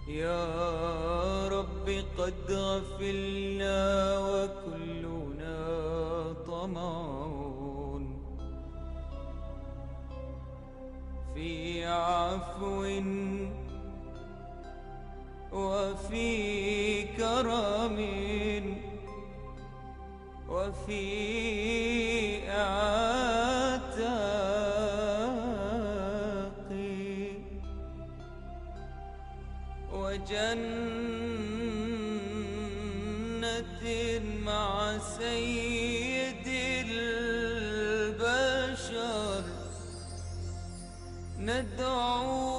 يا رب قد غفلنا وكلنا طمع في عفو وفي كرم وفي عتاق وجنة مع سيد البشر ندعو.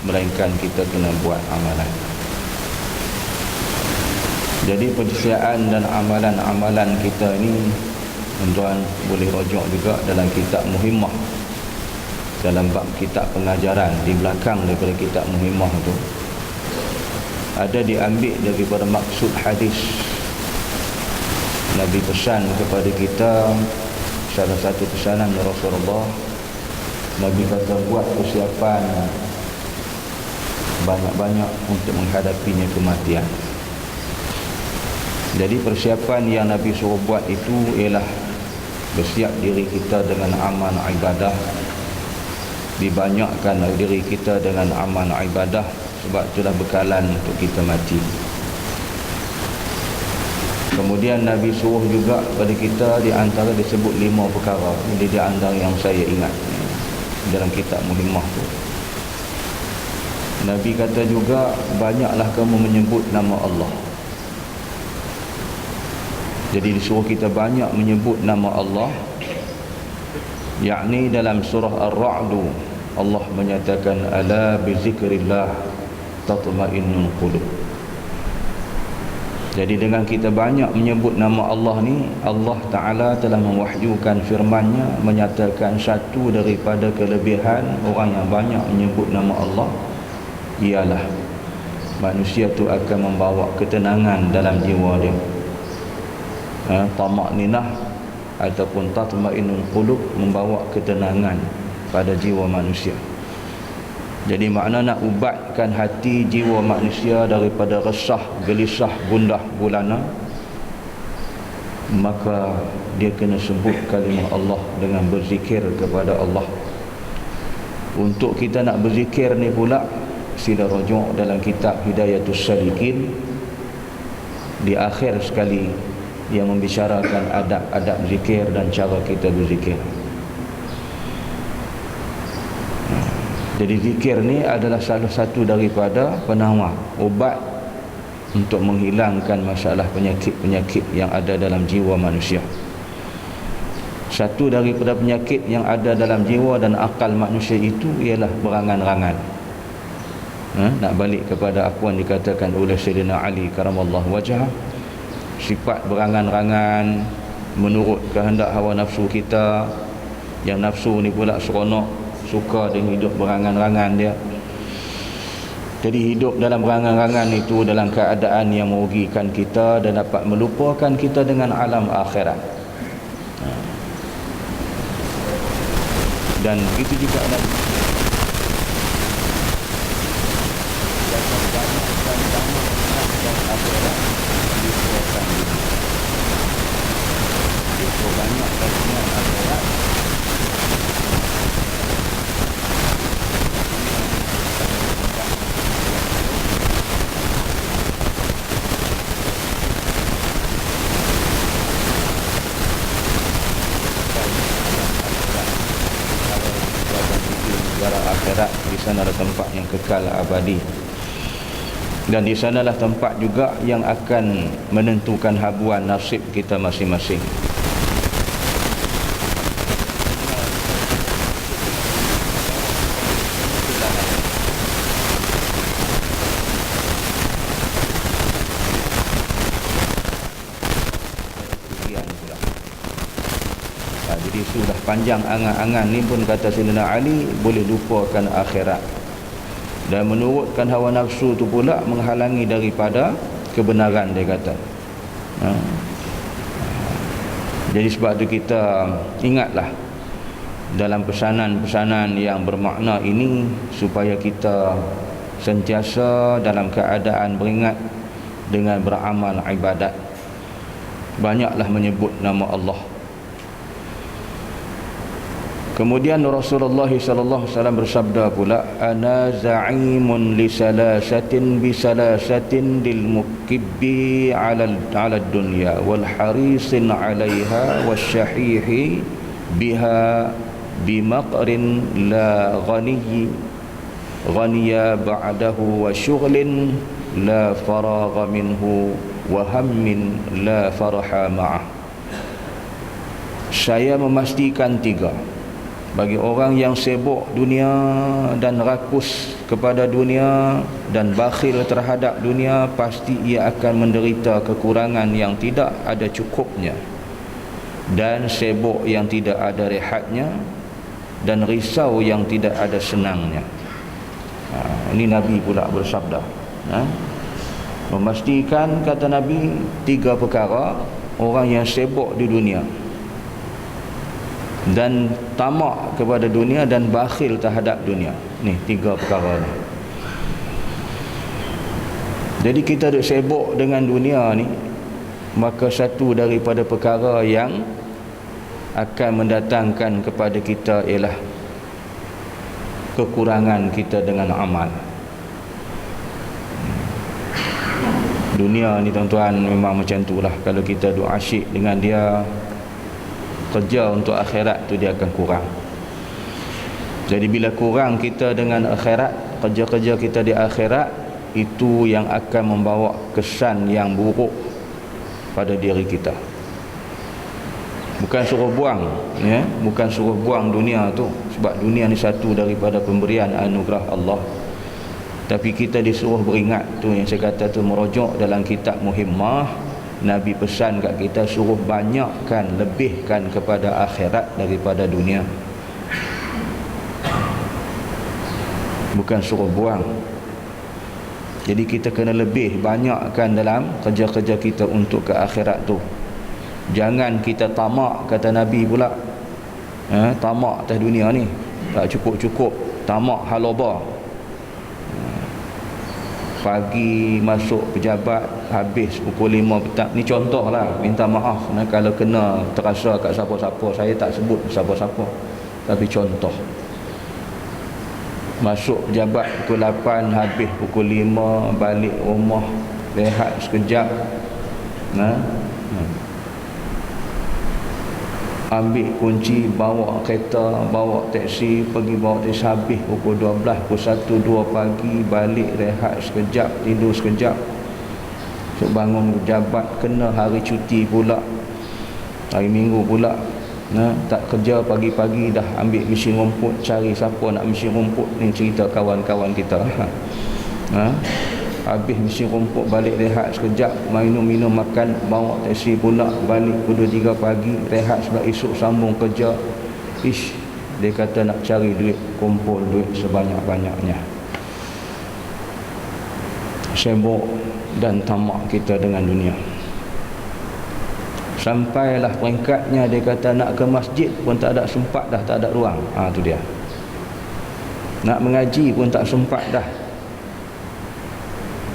melainkan kita kena buat amalan. Jadi persediaan dan amalan-amalan kita ini, tuan-tuan boleh rujuk juga dalam kitab Muhimmah, dalam bab kitab pengajaran di belakang daripada kitab Muhimmah tu ada diambil daripada maksud hadis. Nabi pesan kepada kita, salah satu pesanan Rasulullah, Nabi kata buat persiapan banyak-banyak untuk menghadapinya kematian. Jadi persiapan yang Nabi suruh buat itu ialah bersiap diri kita dengan amal ibadah, dibanyakkan diri kita dengan amal ibadah, sebab itulah bekalan untuk kita mati. Kemudian Nabi suruh juga pada kita, di antara disebut 5 perkara. Ini di antara yang saya ingat dalam kitab Muhimmah tu. Nabi kata juga, banyaklah kamu menyebut nama Allah. Jadi disuruh kita banyak menyebut nama Allah, yakni dalam surah Ar-Ra'd Allah menyatakan, ala bizikrillah tatma'innul qulub. Jadi dengan kita banyak menyebut nama Allah ni, Allah Ta'ala telah mewahyukan firman-Nya menyatakan satu daripada kelebihan orang yang banyak menyebut nama Allah ialah manusia tu akan membawa ketenangan dalam jiwa dia. Tamakninah ataupun tatma'innul qulub, membawa ketenangan pada jiwa manusia. Jadi makna nak ubatkan hati jiwa manusia daripada resah, gelisah, gundah gulana, maka dia kena sebut kalimah Allah dengan berzikir kepada Allah. Untuk kita nak berzikir ni pula, sila rujuk dalam kitab Hidayatus Salikin, di akhir sekali yang membicarakan adab-adab zikir dan cara kita berzikir. Jadi zikir ni adalah salah satu daripada penawar, ubat untuk menghilangkan masalah penyakit-penyakit yang ada dalam jiwa manusia. Satu daripada penyakit yang ada dalam jiwa dan akal manusia itu ialah berangan-rangan. Nak balik kepada apa yang dikatakan oleh Sayyidina Ali karamallahu wajhah, sifat berangan-rangan menurut kehendak hawa nafsu kita. Yang nafsu ni pula seronok, suka dengan hidup berangan-rangan dia. Jadi hidup dalam berangan-rangan itu dalam keadaan yang merugikan kita dan dapat melupakan kita dengan alam akhirat. Dan itu juga ada banyak kasihan akhirat. Akhirat, di sana ada tempat yang kekal abadi, dan di sanalah tempat juga yang akan menentukan habuan nasib kita masing-masing. Jadi sudah panjang angan-angan ni pun, kata Sayyidina Ali, boleh lupakan akhirat, dan menurutkan hawa nafsu tu pula menghalangi daripada kebenaran, dia kata. Jadi sebab tu kita ingatlah dalam pesanan-pesanan yang bermakna ini, supaya kita sentiasa dalam keadaan beringat dengan beramal ibadat. Banyaklah menyebut nama Allah. Kemudian Rasulullah sallallahu alaihi wasallam bersabda pula, ana za'imun li salasatin bi salasatin lil mukibbi 'ala dunya wal harisin 'alaiha wasyahihi biha bimaqrin la ghaniya ba'dahu wa syughlin la faragha minhu wa hammin la faraha ma'ah. Saya memastikan 3. Bagi orang yang sibuk dunia dan rakus kepada dunia dan bakhil terhadap dunia, pasti ia akan menderita kekurangan yang tidak ada cukupnya, dan sibuk yang tidak ada rehatnya, dan risau yang tidak ada senangnya. Ini Nabi pula bersabda. Memastikan, kata Nabi, 3 perkara orang yang sibuk di dunia dan tamak kepada dunia dan bakhil terhadap dunia. Ni 3 perkara ni. Jadi kita duk sibuk dengan dunia ni, maka satu daripada perkara yang akan mendatangkan kepada kita ialah kekurangan kita dengan amal. Dunia ni tuan-tuan memang macam itulah. Kalau kita duk asyik dengan dia, kerja untuk akhirat tu dia akan kurang. Jadi bila kurang kita dengan akhirat, kerja-kerja kita di akhirat, itu yang akan membawa kesan yang buruk pada diri kita. Bukan suruh buang, ya, bukan suruh buang dunia tu, sebab dunia ni satu daripada pemberian anugerah Allah. Tapi kita disuruh beringat tu, yang saya kata tu, merujuk dalam kitab Muhimmah. Nabi pesan kat kita suruh banyakkan, lebihkan kepada akhirat daripada dunia. Bukan suruh buang. Jadi kita kena lebih banyakkan dalam kerja-kerja kita untuk ke akhirat tu. Jangan kita tamak, kata Nabi pula. Tamak atas dunia ni tak cukup-cukup, tamak haloba. Pagi masuk pejabat, habis pukul 5 petang. Ni contoh lah, minta maaf kalau kena terasa kat siapa-siapa. Saya tak sebut siapa-siapa, tapi contoh. Masuk pejabat pukul 8, habis pukul 5, balik rumah, rehat sekejap, ambil kunci, bawa kereta, bawa teksi, pergi bawa teksi, habis pukul 12, pukul 1, 2 pagi, balik rehat sekejap, tidur sekejap. So bangun pejabat, kena hari cuti pula, hari Minggu pula. Tak kerja, pagi-pagi dah ambil mesin rumput, cari siapa nak mesin rumput ni, cerita kawan-kawan kita. Habis mesin rumput, balik rehat sekejap, minum makan, bawa teksi pula, balik pukul 2, 3 pagi, rehat sebab esok sambung kerja. Dia kata nak cari duit, kumpul duit sebanyak-banyaknya. Sibuk dan tamak kita dengan dunia. Sampailah peringkatnya dia kata nak ke masjid pun tak ada sempat dah, tak ada ruang. Tu dia. Nak mengaji pun tak sempat dah.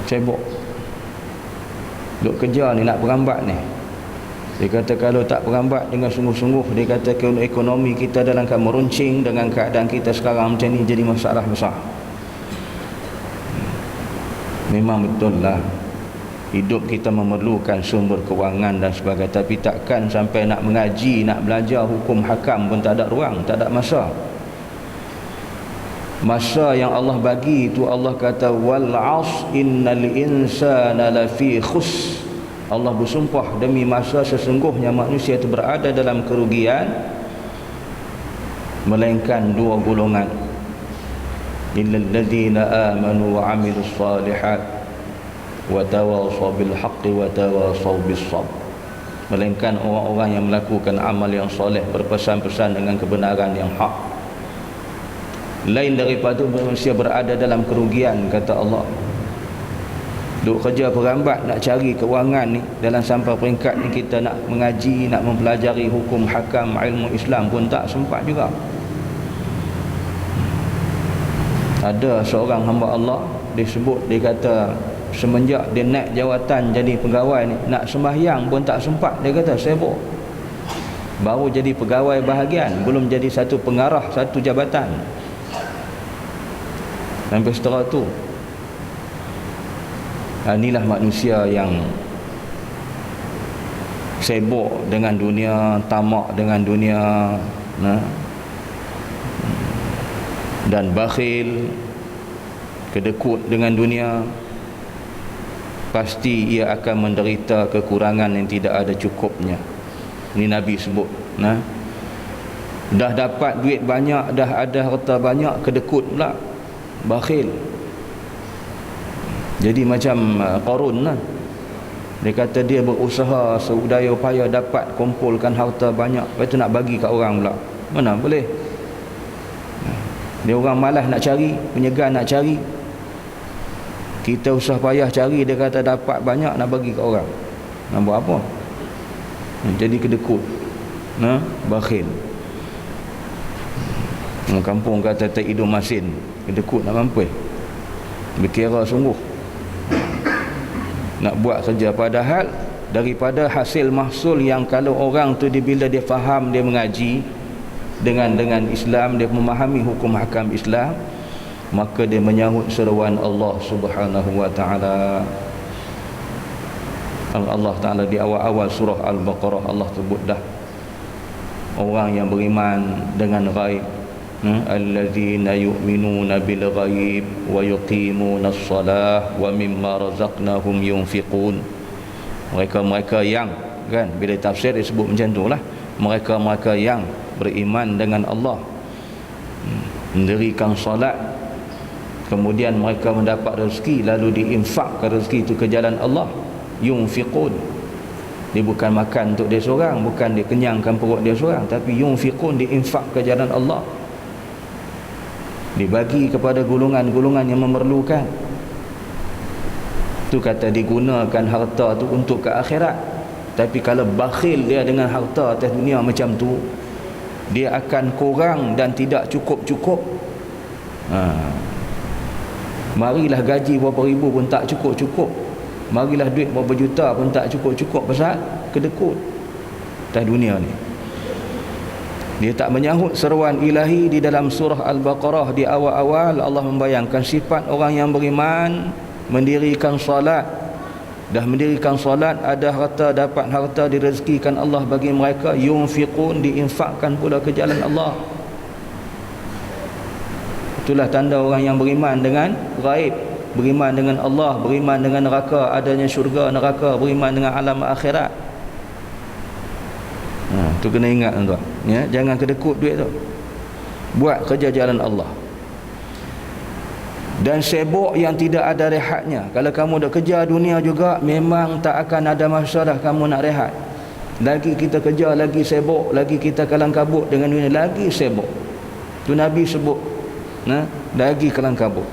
Sibuk. Duk kerja ni, nak berambat ni. Dia kata kalau tak berambat dengan sungguh-sungguh, dia kata ekonomi kita dalam keadaan meruncing. Dengan keadaan kita sekarang macam ni, jadi masalah besar. Memang betul lah, hidup kita memerlukan sumber kewangan dan sebagainya, tapi takkan sampai nak mengaji, nak belajar hukum hakam pun tak ada ruang, tak ada masa. Masa yang Allah bagi itu, Allah kata wal 'as innal insana lafi khus. Allah bersumpah demi masa, sesungguhnya manusia itu berada dalam kerugian, melainkan 2 golongan. Illal ladzina amanu wa 'amilus shalihat wa tawasaw bil haqqi wa tawasaw bis sabr. Melainkan orang-orang yang melakukan amal yang soleh, berpesan-pesan dengan kebenaran yang hak. Lain daripada manusia berada dalam kerugian, kata Allah. Duk kerja perambat nak cari kewangan ni, dalam sampai peringkat ni kita nak mengaji, nak mempelajari hukum hakam, ilmu Islam pun tak sempat juga. Ada seorang hamba Allah, dia sebut, dia kata semenjak dia naik jawatan jadi pegawai ni, nak sembahyang pun tak sempat. Dia kata sibuk. Baru jadi pegawai bahagian, belum jadi satu pengarah satu jabatan. Sampai setelah tu, inilah manusia yang sibuk dengan dunia, tamak dengan dunia, dan bakhil, kedekut dengan dunia. Pasti ia akan menderita kekurangan yang tidak ada cukupnya. Ini Nabi sebut. Dah dapat duit banyak, dah ada harta banyak, kedekut pula, bakhil. Jadi macam Qarun lah. Dia kata dia berusaha sedaya upaya dapat kumpulkan harta banyak, lepas tu nak bagi kat orang pula. Mana boleh. Dia orang malas nak cari, penyegan nak cari. Kita usah payah cari, dia kata dapat banyak nak bagi kat orang. Nak buat apa? Jadi kedekut, bakhil. Orang kampung kata tak hidung masin, kedekut nak mampu. Berkira sungguh nak buat kerja, padahal daripada hasil mahsul yang kalau orang tu bila dia faham, dia mengaji dengan Islam, dia memahami hukum hakam Islam, maka dia menyahut seruan Allah Subhanahu wa taala. Allah Taala di awal-awal surah Al-Baqarah Allah sebut dah orang yang beriman dengan ghaib, allazina yu'minuna bil ghaib wa yuqimuna as-salah wa mimma razaqnahum yunfiqun. Mereka yang, kan, bila tafsir disebut macam itulah, mereka yang beriman dengan Allah, mendirikan solat, kemudian mereka mendapat rezeki lalu diinfakkan rezeki itu ke jalan Allah. Yunfiqun, dia bukan makan untuk dia seorang, bukan dia kenyangkan perut dia seorang, tapi yunfiqun, diinfak ke jalan Allah, dibagi kepada golongan-golongan yang memerlukan. Tu kata digunakan harta tu untuk ke akhirat. Tapi kalau bakhil dia dengan harta atas dunia macam tu, dia akan kurang dan tidak cukup-cukup. Marilah gaji berapa ribu pun tak cukup-cukup, marilah duit berapa juta pun tak cukup-cukup, pasal kedekut atas dunia ni. Dia tak menyahut seruan ilahi. Di dalam surah Al-Baqarah di awal-awal Allah membayangkan sifat orang yang beriman, mendirikan solat. Dah mendirikan solat, ada harta, dapat harta, direzekikan Allah bagi mereka. Yunfiqun, diinfakkan pula ke jalan Allah. Itulah tanda orang yang beriman dengan ghaib, beriman dengan Allah, beriman dengan neraka, adanya syurga, neraka, beriman dengan alam akhirat. Tu kena ingat tuan, ya, jangan kedekut duit tu. Buat kerja jalan Allah. Dan sibuk yang tidak ada rehatnya. Kalau kamu dah kerja dunia juga, memang tak akan ada masa dah kamu nak rehat. Lagi kita kerja, lagi sibuk, lagi kita kalang kabut dengan dunia, lagi sibuk. Tu Nabi sebut, lagi kalang kabut,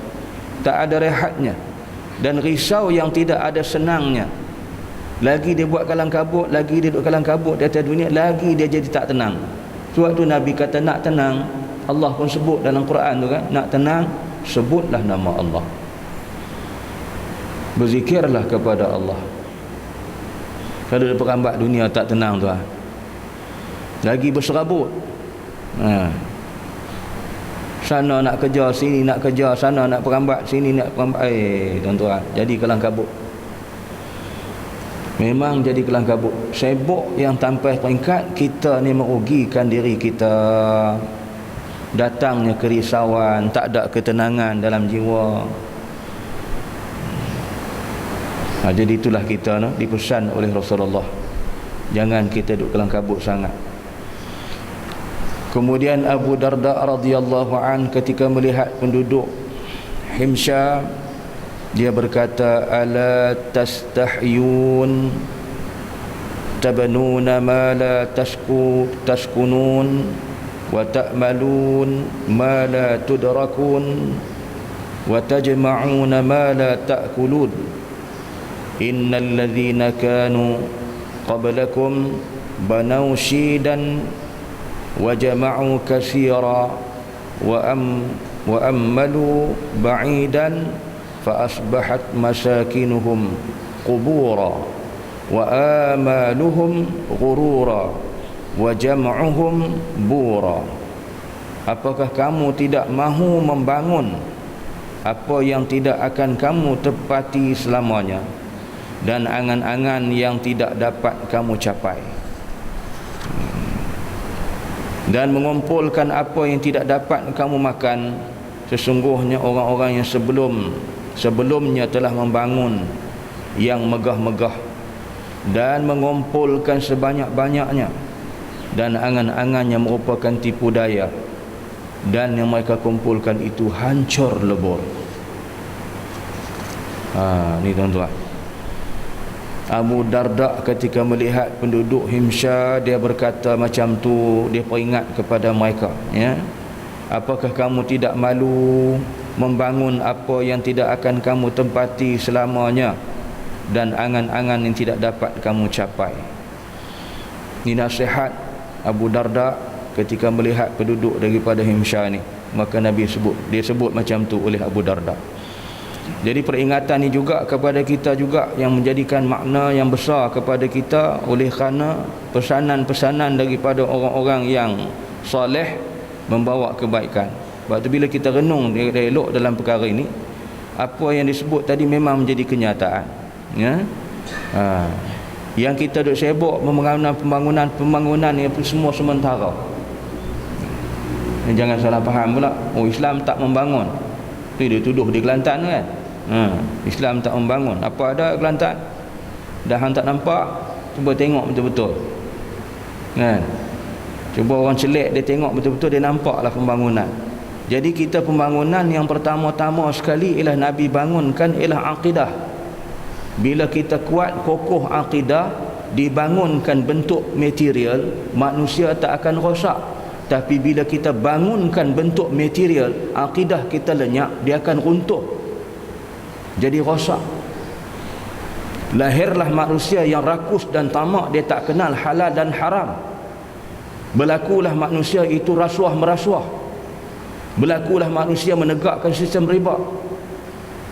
tak ada rehatnya. Dan risau yang tidak ada senangnya. Lagi dia buat kalang kabut, lagi dia duduk kalang kabut di atas dunia, lagi dia jadi tak tenang. Sebab tu Nabi kata nak tenang, Allah pun sebut dalam Quran tu kan, nak tenang sebutlah nama Allah, berzikirlah kepada Allah. Kalau dia perambat dunia tak tenang tuan, lagi berserabut. Sana nak kerja, sini nak kerja, sana nak perambat, sini nak perambat. Tuan-tuan, jadi kelang kabut. Memang jadi kelang kabut. Sibuk yang tanpa peringkat, kita ni merugikan diri kita. Datangnya kerisauan, tak ada ketenangan dalam jiwa. Jadi itulah kita dipesan oleh Rasulullah, jangan kita duduk kelang kabut sangat. Kemudian Abu Darda radhiyallahu an ketika melihat penduduk Himsyah, dia berkata, ala tastahyun tabnuna ma la taskunun wa ta'malun ma la tudrakun wa tajma'una ma la ta'kulun innal ladhina kanu qablakum banaw shidan wa jama'u katsira wa ammalu ba'idan fa asbahat masakinuhum qubura wa amaluhum ghurura wa jam'uhum bura. Apakah kamu tidak mahu membangun apa yang tidak akan kamu tepati selamanya, dan angan-angan yang tidak dapat kamu capai, dan mengumpulkan apa yang tidak dapat kamu makan? Sesungguhnya orang-orang yang sebelumnya telah membangun yang megah-megah dan mengumpulkan sebanyak-banyaknya, dan angan-angan yang merupakan tipu daya, dan yang mereka kumpulkan itu hancur lebur. Ni tuan-tuan, Abu Darda ketika melihat penduduk Himsyar, dia berkata macam tu, dia peringat kepada mereka, ya, apakah kamu tidak malu membangun apa yang tidak akan kamu tempati selamanya, dan angan-angan yang tidak dapat kamu capai. Ini nasihat Abu Darda ketika melihat penduduk daripada Himsyar ni. Maka Nabi dia sebut macam tu oleh Abu Darda. Jadi peringatan ni juga kepada kita juga, yang menjadikan makna yang besar kepada kita, oleh kerana pesanan-pesanan daripada orang-orang yang soleh membawa kebaikan. Sebab tu bila kita renung elok dalam perkara ini, apa yang disebut tadi memang menjadi kenyataan, ya. Yang kita duk sibuk pembangunan ni semua sementara. Jangan salah faham pula, Islam tak membangun. Tu dia tuduh di Kelantan kan. Islam tak membangun. Apa ada Kelantan? Dah hang tak nampak, cuba tengok betul-betul. Kan? Cuba orang celik dia tengok betul-betul, dia nampaklah pembangunan. Jadi kita pembangunan yang pertama-tama sekali ialah Nabi bangunkan ialah akidah. Bila kita kuat kokoh akidah, dibangunkan bentuk material, manusia tak akan rosak. Tapi bila kita bangunkan bentuk material, akidah kita lenyap, dia akan runtuh, jadi rosak. Lahirlah manusia yang rakus dan tamak, dia tak kenal halal dan haram. Berlakulah manusia itu rasuah merasuah. Berlakulah manusia menegakkan sistem riba.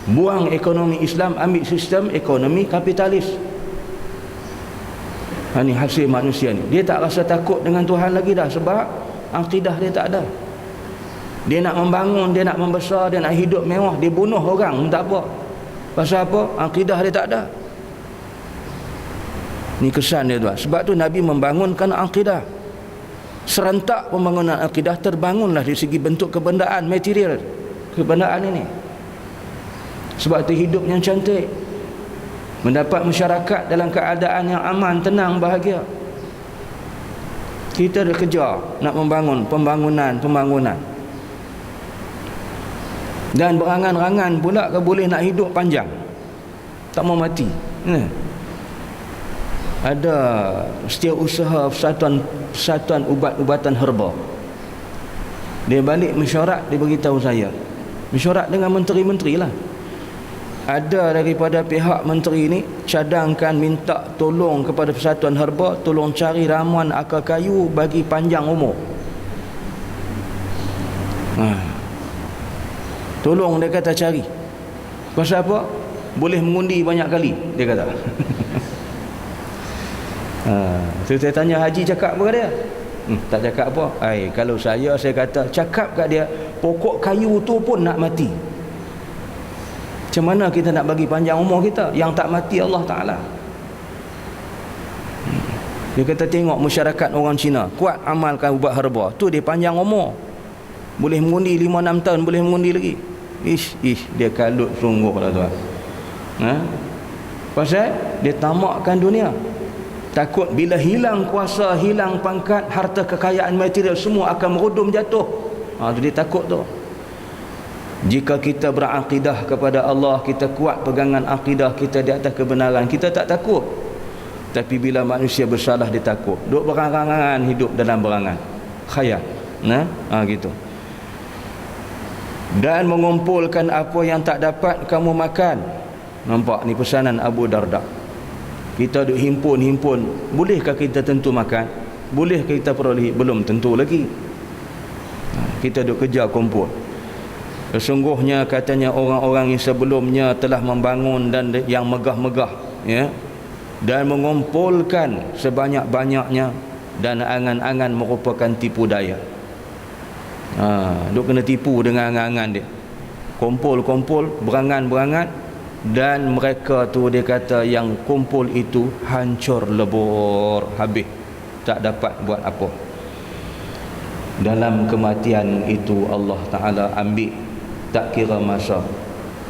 Buang ekonomi Islam, ambil sistem ekonomi kapitalis. Ini hasil manusia ni. Dia tak rasa takut dengan Tuhan lagi dah, sebab akidah dia tak ada. Dia nak membangun, dia nak membesar, dia nak hidup mewah, dia bunuh orang, tak apa. Pasal apa? Akidah dia tak ada. Ni kesan dia tuan. Sebab tu Nabi membangunkan akidah. Serentak pembangunan akidah terbangunlah dari segi bentuk kebendaan material, kebendaan ini. Sebab tu hidup yang cantik, mendapat masyarakat dalam keadaan yang aman, tenang, bahagia. Kita dah kejar nak membangun pembangunan. Dan berangan-angan pula ke boleh nak hidup panjang, tak mau mati. Ada setiausaha persatuan ubat-ubatan herba. Dia balik mesyuarat, dia beritahu saya. Mesyuarat dengan menteri-menteri lah. Ada daripada pihak menteri ni cadangkan minta tolong kepada persatuan herba, tolong cari ramuan akar kayu bagi panjang umur. Tolong, dia kata cari. Pasal apa? Boleh mengundi banyak kali, dia kata. So saya tanya Haji cakap apa dia? Tak cakap apa. Kalau saya kata cakap kat dia, pokok kayu tu pun nak mati. Macam mana kita nak bagi panjang umur kita? Yang tak mati Allah Ta'ala. Dia kata tengok masyarakat orang Cina, kuat amalkan ubat herba, tu dia panjang umur, boleh mengundi 5-6 tahun, boleh mengundi lagi. Dia kalut sungguh lah tuan. Pasal dia tamakkan dunia. Takut bila hilang kuasa, hilang pangkat, harta kekayaan material, semua akan merudum jatuh. Tu dia takut tu. Jika kita berakidah kepada Allah, kita kuat pegangan akidah kita di atas kebenaran, kita tak takut. Tapi bila manusia bersalah, dia takut. Duk berangan-angan, hidup dalam berangan, khayal. Gitu. Dan mengumpulkan apa yang tak dapat kamu makan. Nampak ni pesanan Abu Darda. Kita duk himpun. Bolehkah kita tentu makan? Bolehkah kita peroleh? Belum tentu lagi. Kita duk kejar kumpul. Sesungguhnya katanya orang-orang yang sebelumnya telah membangun dan yang megah-megah, ya, dan mengumpulkan sebanyak-banyaknya, dan angan-angan merupakan tipu daya. Duk kena tipu dengan angan-angan dia. Kumpul-kumpul, berangan-berangan, dan mereka tu dia kata yang kumpul itu hancur lebur, habis, tak dapat buat apa. Dalam kematian itu Allah Ta'ala ambil, tak kira masa.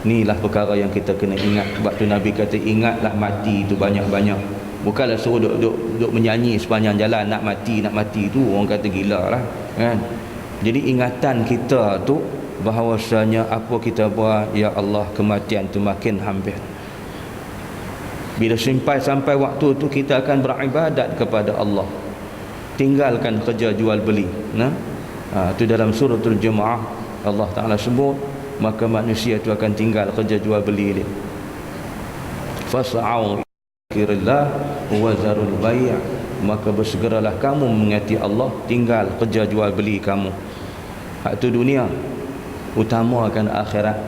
Inilah perkara yang kita kena ingat. Sebab tu Nabi kata ingatlah mati itu banyak-banyak. Bukanlah suruh duk menyanyi sepanjang jalan, nak mati tu orang kata gila lah kan. Jadi ingatan kita tu bahawasanya apa kita buat, ya Allah, kematian tu makin hampir. Bila sampai waktu tu kita akan beribadat kepada Allah, tinggalkan kerja jual beli. Itu dalam suratul Jumu'ah Allah Ta'ala sebut, maka manusia itu akan tinggal kerja jual beli dia. Fas'au ilallah wa zarul bai', maka bersegeralah kamu mengingati Allah, tinggal kerja jual beli kamu. Hak tu dunia, utamakan akhirat,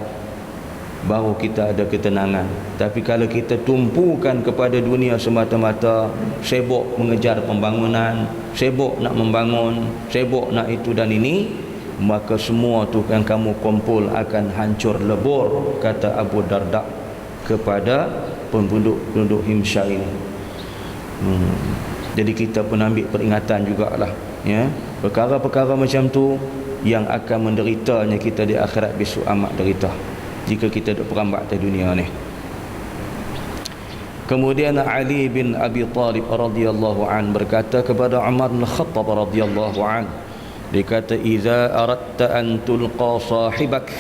baru kita ada ketenangan. Tapi kalau kita tumpukan kepada dunia semata-mata, sibuk mengejar pembangunan, sibuk nak membangun, sibuk nak itu dan ini, maka semua tu yang kamu kumpul akan hancur lebur, kata Abu Darda kepada penduduk Himsyah ini. Jadi kita pun ambil peringatan jugalah, ya. Perkara-perkara macam tu yang akan menderitanya kita di akhirat besok amat derita jika kita duk perambat di dunia ni. Kemudian Ali bin Abi Talib radhiyallahu an berkata kepada Umar bin Khattab radhiyallahu an, dia kata, "Idza aradta an tulqa sahibak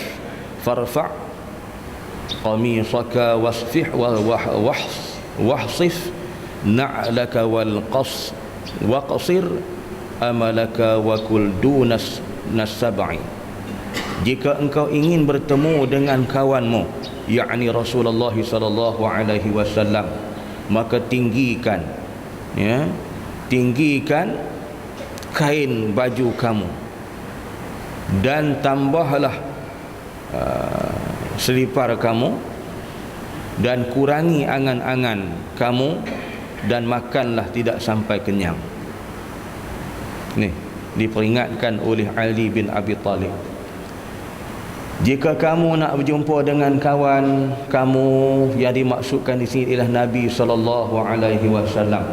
farfa' qamisaka wasfih wahsif na'laka wal qas waqsir amalaka wa kul dunas nasab'i." Jika engkau ingin bertemu dengan kawanmu, yakni Rasulullah sallallahu alaihi wasallam, maka tinggikan kain baju kamu dan tambahlah selipar kamu, dan kurangi angan-angan kamu, dan makanlah tidak sampai kenyang. Ni diperingatkan oleh Ali bin Abi Talib. Jika kamu nak berjumpa dengan kawan kamu, yang dimaksudkan di sini ialah Nabi sallallahu alaihi wasallam.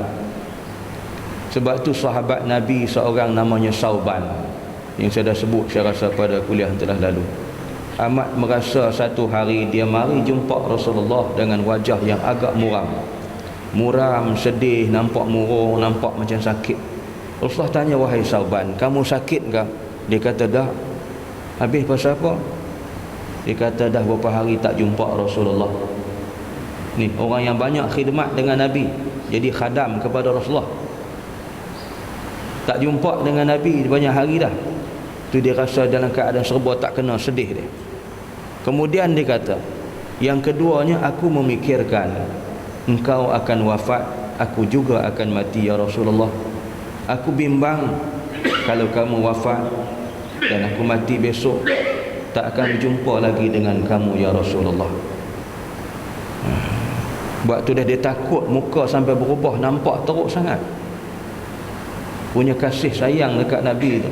Sebab tu sahabat Nabi seorang namanya Sauban, yang saya dah sebut saya rasa pada kuliah yang telah lalu, amat merasa satu hari dia mari jumpa Rasulullah dengan wajah yang agak muram, sedih, nampak murung, nampak macam sakit. Rasulullah tanya, "Wahai Sauban, kamu sakit ke?" Dia kata, "Dah." "Habis pasal apa?" Dia kata, "Dah beberapa hari tak jumpa Rasulullah." Ni orang yang banyak khidmat dengan Nabi, jadi khadam kepada Rasulullah, tak jumpa dengan Nabi banyak hari dah. Tu dia rasa dalam keadaan serba tak kena, sedih dia. Kemudian dia kata, yang keduanya, aku memikirkan engkau akan wafat, aku juga akan mati ya Rasulullah. Aku bimbang kalau kamu wafat dan aku mati besok, tak akan berjumpa lagi dengan kamu ya Rasulullah. Buat tu dah dia takut, muka sampai berubah, nampak teruk sangat, punya kasih sayang dekat Nabi tu.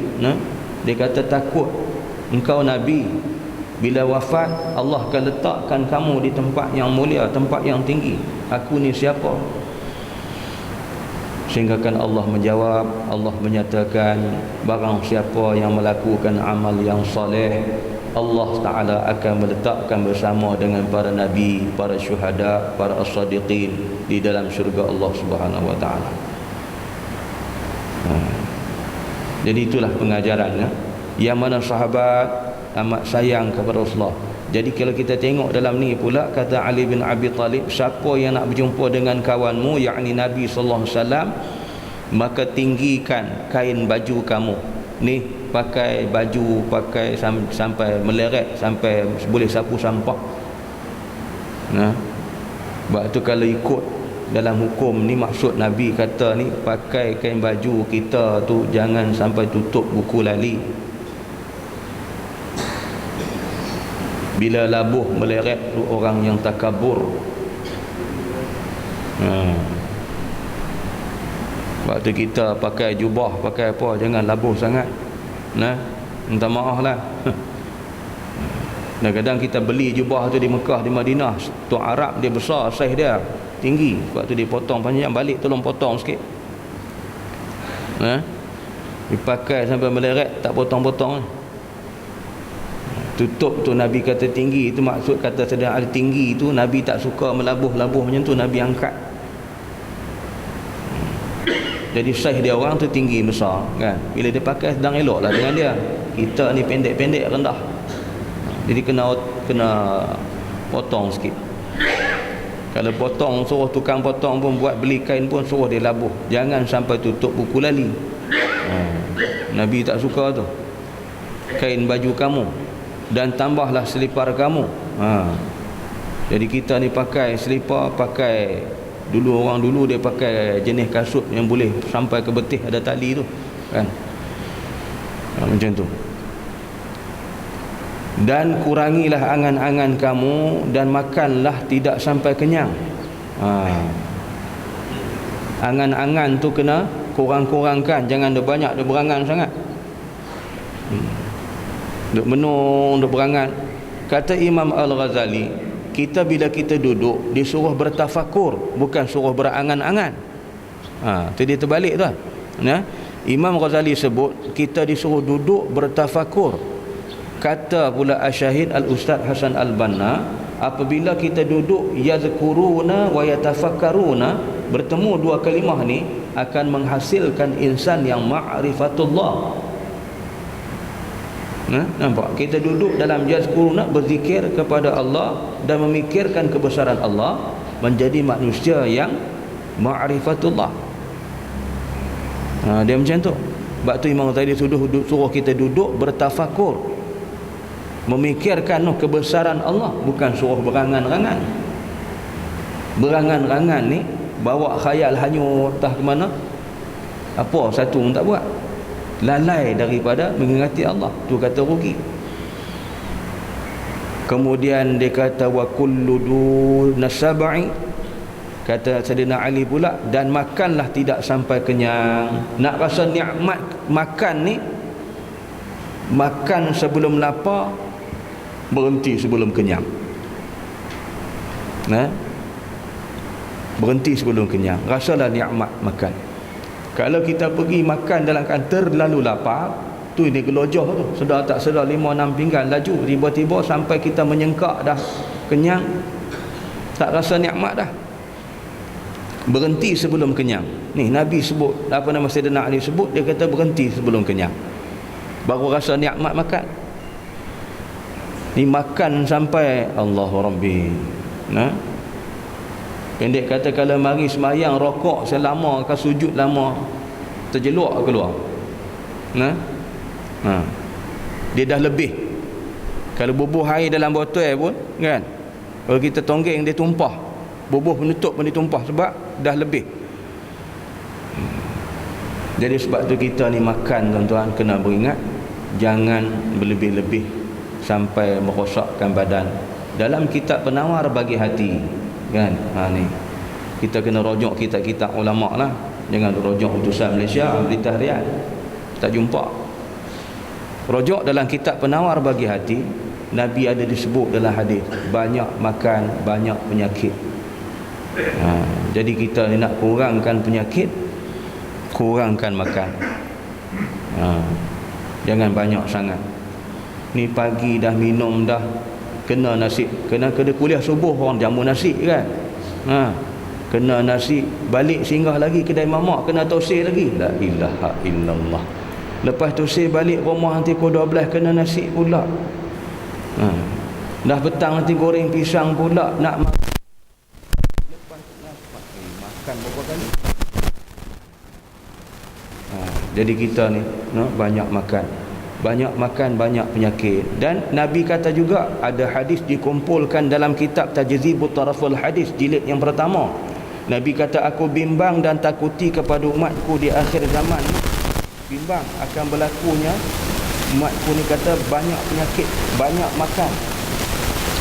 Dia kata, takut engkau Nabi, bila wafat Allah akan letakkan kamu di tempat yang mulia, tempat yang tinggi. Aku ni siapa? Sehingga kan Allah menjawab, Allah menyatakan, barang siapa yang melakukan amal yang soleh, Allah Ta'ala akan meletakkan bersama dengan para Nabi, para syuhada, para as-sadiqin di dalam syurga Allah Subhanahu Wa Ta'ala. Jadi itulah pengajarannya, yang mana sahabat amat sayang kepada Rasulullah. Jadi kalau kita tengok dalam ni pula, kata Ali bin Abi Talib, siapa yang nak berjumpa dengan kawanmu, yakni Nabi sallallahu alaihi wasallam, maka tinggikan kain baju kamu. Ni pakai baju, pakai sampai meleret, sampai boleh sapu sampah. Sebab tu kalau ikut dalam hukum ni, maksud Nabi kata ni, pakai kain baju kita tu jangan sampai tutup buku lali. Bila labuh meleret tu orang yang takabur. Waktu kita pakai jubah, pakai apa, jangan labuh sangat. Minta maaf lah. Kadang-kadang kita beli jubah tu di Mekah, di Madinah, tu Arab dia besar, saiz dia tinggi. Waktu dia potong panjang, balik tolong potong sikit. Dipakai sampai meleret, tak potong-potong. Tutup tu Nabi kata tinggi, itu maksud kata sedang ada tinggi tu, Nabi tak suka melabuh-labuh macam tu, Nabi angkat. Jadi saiz dia orang tu tinggi besar kan. Bila dia pakai sedang eloklah dengan dia. Kita ni pendek-pendek rendah. Jadi kena potong sikit. Kalau potong, suruh tukang potong pun buat beli kain pun suruh dia labuh. Jangan sampai tutup buku lali. Nabi tak suka tu. Kain baju kamu dan tambahlah selipar kamu. Jadi kita ni pakai selipar, pakai dulu orang dulu dia pakai jenis kasut yang boleh sampai ke betih ada tali tu kan. Macam tu. Dan kurangilah angan-angan kamu dan makanlah tidak sampai kenyang. Angan-angan tu kena kurang-kurangkan, jangan dia banyak dia berangan sangat. Duk menung, duk berangan. Kata Imam Al-Ghazali, kita bila kita duduk disuruh bertafakur, bukan suruh berangan-angan. Tu dia terbalik tu. Imam Ghazali sebut kita disuruh duduk bertafakur. Kata pula Asy-Syahid Al-Ustaz Hasan Al-Banna, apabila kita duduk yazkuruna wa yatafakkaruna, bertemu dua kalimah ni akan menghasilkan insan yang ma'rifatullah. Nampak? Kita duduk dalam yazkuruna, berzikir kepada Allah dan memikirkan kebesaran Allah, menjadi manusia yang ma'rifatullah. Dia macam tu. Sebab tu Imam tadi suruh kita duduk bertafakur, memikirkan kebesaran Allah, bukan suruh berangan-rangan. Berangan-rangan ni bawa khayal hanyut entah ke mana, apa satu pun tak buat, lalai daripada mengingati Allah. Tu kata rugi. Kemudian dia kata wa kullu dunasab'i, kata Sayyidina Ali pula, dan makanlah tidak sampai kenyang. Nak rasa nikmat makan ni, makan sebelum lapar, berhenti sebelum kenyang. Berhenti sebelum kenyang. Rasalah nikmat makan. Kalau kita pergi makan dalam keadaan terlalu lapar, tu ini gelojoh tu, sedar tak sedar 5-6 pinggan laju, tiba-tiba sampai kita menyengkak dah kenyang, tak rasa nikmat dah. Berhenti sebelum kenyang. Ni Nabi sebut, apa nama Sayyidina Ali sebut, dia kata berhenti sebelum kenyang, baru rasa nikmat makan. Ni makan sampai Allahu Rabbi. Pendek kata, kalau mari semayang rokok selama ke sujud lama, terjeluk keluar. Dia dah lebih. Kalau bubuh air dalam botol pun kan, kalau kita tonggeng dia tumpah, bubuh penutup pun dia tumpah sebab dah lebih. Jadi sebab tu kita ni makan, tuan-tuan, kena beringat, jangan berlebih-lebih sampai merosakkan badan. Dalam kitab penawar bagi hati kan, ni kita kena rojok kitab-kitab ulama lah, jangan rojok utusan Malaysia, Berita Harian tak jumpa. Rojok dalam kitab penawar bagi hati, Nabi ada disebut dalam hadis, banyak makan banyak penyakit. Jadi kita ni nak kurangkan penyakit, kurangkan makan. Jangan banyak sangat. Ni pagi dah minum dah, kena nasi, kena kuliah subuh orang jamu nasi kan. Kena nasi, balik singgah lagi kedai mamak, kena tosir lagi. La ilaha illallah. Lepas tosir balik rumah nanti pukul 12 kena nasi pula. Dah petang nanti goreng pisang pula nak lepas makan berapa kali. Jadi kita ni banyak makan, banyak penyakit. Dan Nabi kata juga, ada hadis dikumpulkan dalam kitab Tajzibut Taraful Hadis jilid yang pertama. Nabi kata, aku bimbang dan takuti kepada umatku di akhir zaman. Bimbang akan berlakunya umatku ni, kata banyak penyakit, banyak makan.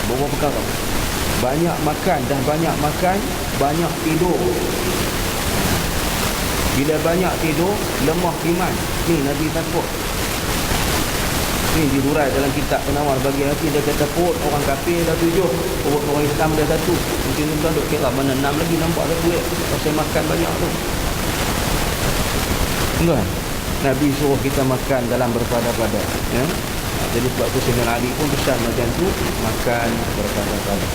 Beberapa perkara. Banyak makan, dah banyak makan, banyak tidur. Bila banyak tidur, lemah iman. Ni Nabi takut. Ni dihurai dalam kitab penawar bagi hati. Dia kata perut orang kafir dah 7, perut orang Islam dah 1. Mungkin tuan duk kira mana 6 lagi, nampak dah kuat pasal makan banyak tu. Tuan, Nabi suruh kita makan dalam berpada-pada, ya? Jadi sebab tu Sayyidina Ali pun pesan macam tu, makan berpada-pada.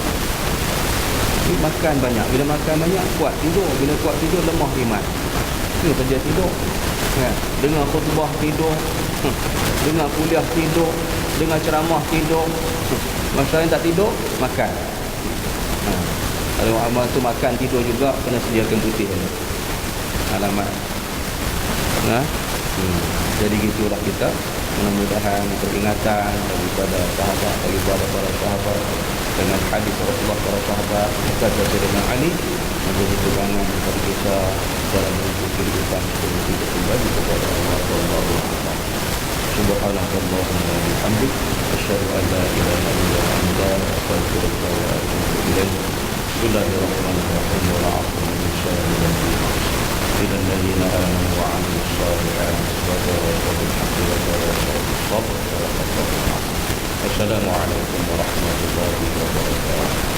Ni makan banyak, bila makan banyak kuat tidur, bila kuat tidur lemah iman. Ni kerja tidur. Kan? Dengar khutbah tidur. Dengar kuliah tidur. Dengar ceramah tidur. Masa yang tak tidur, makan. Kalau amal tu makan tidur juga, kena sediakan putih. Alamat. Jadi gitulah kita. Mudah-mudahan peringatan daripada sahabat, daripada para sahabat dengan hadis Rasulullah, para sahabat kata Sayyidina Ali menjadi pegangan kepada kita dalam menuju kehidupan kita kembali kepada Allah Subhanahu wa taala. Subhanallah wa bihamdik, asyhadu an la ilaha illa anta, astaghfiruka wa atubu ilaik. Bismillahirrahmanirrahim. Wa la'afun min syarri ma إلى الذين آمنوا وعملوا الصالحات وتواصوا بالحق وتواصوا بالصبر. السلام عليكم ورحمة الله وبركاته.